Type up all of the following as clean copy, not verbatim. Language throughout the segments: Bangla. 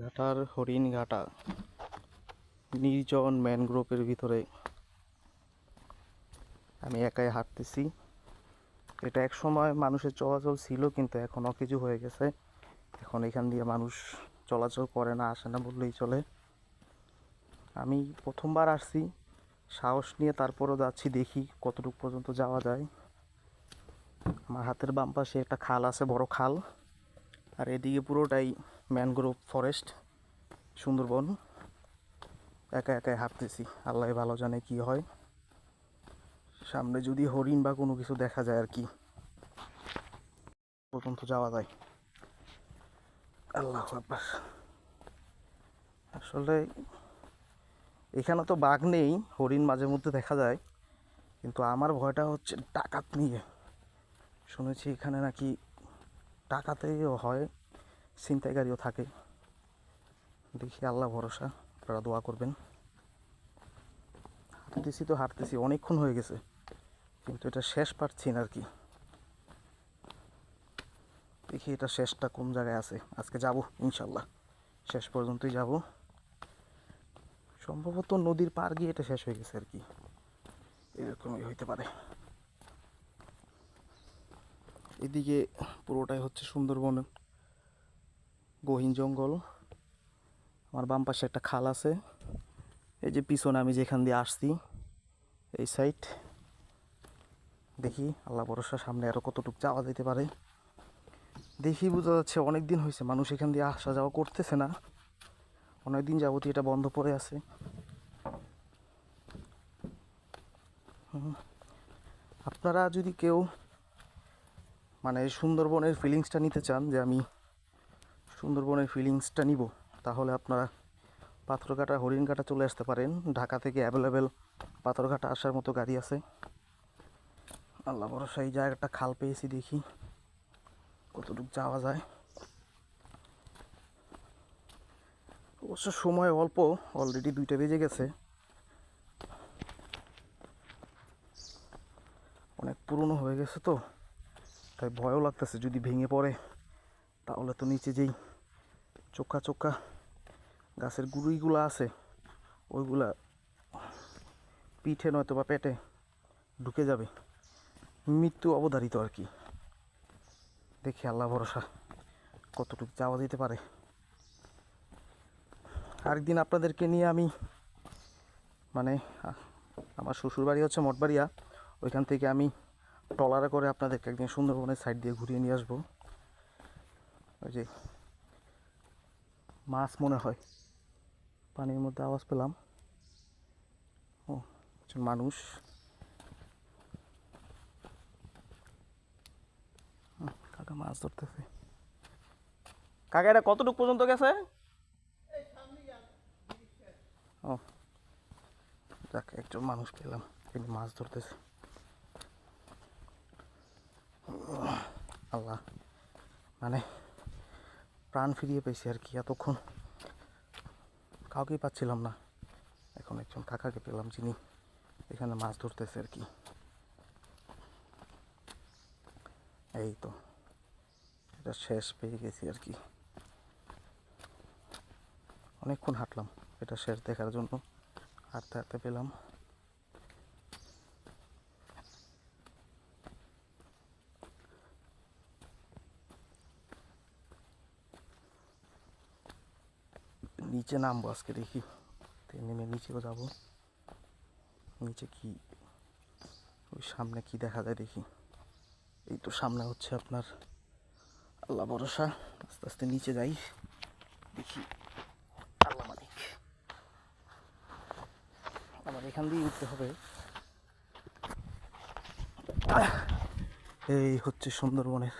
ঘাটার হরিণ ঘাটা নির্জন ম্যানগ্রোভের ভিতরে আমি একাই হাঁটতেছি। এটা এক সময় মানুষের চলাচল ছিল, কিন্তু এখন অকেজু হয়ে গেছে। এখন এখান দিয়ে মানুষ চলাচল করে না, আসে না বললেই চলে। আমি প্রথমবার আসছি, সাহস নিয়ে তারপরও যাচ্ছি, দেখি কতটুকু পর্যন্ত যাওয়া যায়। আমার হাতের বাম পাশে একটা খাল আছে, বড় খাল, আর এদিকে পুরোটাই ম্যানগ্রোভ ফরেস্ট, সুন্দরবন। একা একাই হাঁটতেছি, আল্লাহ ভালো জানে কি হয়। সামনে যদি হরিণ বা কোনো কিছু দেখা যায় আর কি, পর্যন্ত যাওয়া যায়। আল্লাহু আকবার। আসলে এখানে তো বাঘ নেই, হরিণ মাঝে মধ্যে দেখা যায়, কিন্তু আমার ভয়টা হচ্ছে ডাকাত নিয়ে। শুনেছি এখানে নাকি ডাকাতেও হয়, ছিনতাইকারীও থাকে। দেখি, আল্লাহ ভরসা, আপনারা দোয়া করবেন। হাঁটতেছি অনেকক্ষণ হয়ে গেছে, কিন্তু এটা শেষ পাচ্ছি না আর কি। দেখি এটা শেষটা কোন জায়গায় আছে। আজকে যাব ইনশাল্লাহ, শেষ পর্যন্তই যাব। সম্ভবত নদীর পার গিয়ে এটা শেষ হয়ে গেছে আর কি, এরকমই হইতে পারে। এদিকে পুরোটাই হচ্ছে সুন্দরবন, গহীন জঙ্গল। আমার বাম পাশে একটা খাল আছে, এই যে পিছনে আমি যেখান দিয়ে আসছি এই সাইড। দেখি আল্লাহ ভরসা, সামনে আরও কতটুকু যাওয়া যেতে পারে। দেখি বোঝা যাচ্ছে অনেক দিন হয়েছে মানুষ এখান দিয়ে আসা যাওয়া করতেছে না, অনেক দিন যাবতই এটা বন্ধ পড়ে আছে। আপনারা যদি কেউ সুন্দরবনের ফিলিংসটা নিতে চান, যে আমি সুন্দরবনের ফিলিংসটা নিব, তাহলে আপনারা পাথরঘাটা হরিণঘাটা চলে আসতে পারেন। ঢাকা থেকে অ্যাভেলেবেল পাথরঘাটা আসার মতো গাড়ি আছে। আল্লাহ ভরসা, এই জায়গাটা খাল পেয়েছি, দেখি কতটুকু যাওয়া যায়। অবশ্য সময় অল্প, অলরেডি 2টা বেজে গেছে। অনেক পুরনো হয়ে গেছে তো, তাই ভয়ও লাগতেছে যদি ভেঙে পড়ে, তাহলে তো নিচে যেই চোখা চোখা গাছের গুঁড়িগুলো আছে, ওইগুলা পিঠে নয়তো বা পেটে ঢুকে যাবে, মৃত্যু অবধারিত আর কি। দেখি আল্লাহ ভরসা কতটুকু যাওয়া যেতে পারে। আরেকদিন আপনাদেরকে নিয়ে আমি আমার শ্বশুরবাড়ি হচ্ছে মঠবাড়িয়া, ওইখান থেকে আমি ট্রলারে করে আপনাদেরকে একদিন সুন্দরবনের সাইড দিয়ে ঘুরিয়ে নিয়ে আসবো। ওই যে মাছ মনে হয়, পানির মধ্যে আওয়াজ পেলাম। ও, মানুষ। কাকা মাছ ধরতেছে। কাকা, এটা কতটুকু পর্যন্ত গেছে? ও যাক, একজন মানুষ পেলাম, তিনি মাছ ধরতেছে। আল্লাহ, প্রাণ ফিরিয়ে পেয়েছি আর কি। এতক্ষণ কাউকেই পাচ্ছিলাম না, এখন একজন কাকাকে পেলাম যিনি এখানে মাছ ধরতেছে আর কি। এই তো, এটা শেষ পেয়ে গেছি আর কি। অনেকক্ষণ হাঁটলাম এটা শেষ দেখার জন্য, হাঁটতে হাঁটতে পেলাম। নিচে নামবো আজকে, দেখি নেমে নিচেও যাব। নিচে কি, ওই সামনে কি দেখা যায় দেখি। এই তো সামনে হচ্ছে আপনার, আল্লাহ ভরসা, আস্তে আস্তে নিচে যাই, দেখি। আল্লাহ মালিক, আবার এখান দিয়ে উঠতে হবে। এই হচ্ছে সুন্দরবনের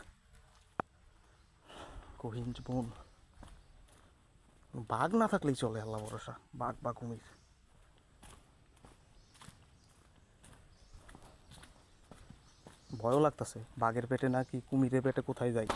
গহীন বন। বাঘ না থাকলেই চলে, আল্লাহ ভরসা, বাঘ বা কুমির। ভয়ও লাগতেছে, বাঘের পেটে নাকি কুমিরের পেটে কোথায় যায়।